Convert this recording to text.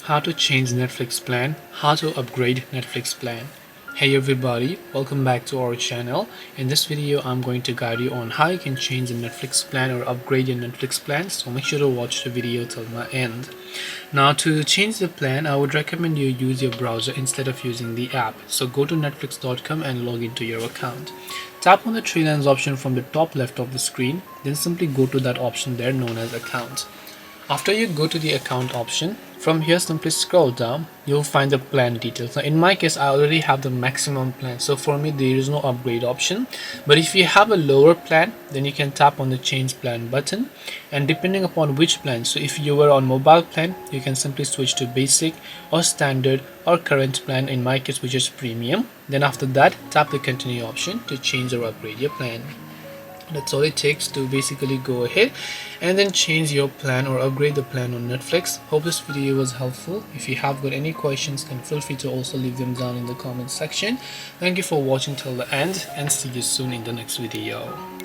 how to change Netflix plan, how to upgrade Netflix plan. Hey everybody, welcome back to our channel. In this video I'm going to guide you on how you can change the Netflix plan or upgrade your Netflix plan, so make sure to watch the video till the end. Now to change the plan, I would recommend you use your browser instead of using the app. So go to netflix.com and log into your account. Tap on the three lines option from the top left of the screen, then simply go to that option there known as account. After you go to the account option, from here simply scroll down, you'll find the plan details. Now in my case, I already have the maximum plan, so for me there is no upgrade option. But if you have a lower plan, then you can tap on the change plan button, and depending upon which plan, so if you were on mobile plan, you can simply switch to basic or standard or current plan, in my case which is premium. Then after that, tap the continue option to change or upgrade your plan. That's all it takes to basically go ahead and then change your plan or upgrade the plan on Netflix. Hope this video was helpful. If you have got any questions, then feel free to also leave them down in the comment section. Thank you for watching till the end, and see you soon in the next video.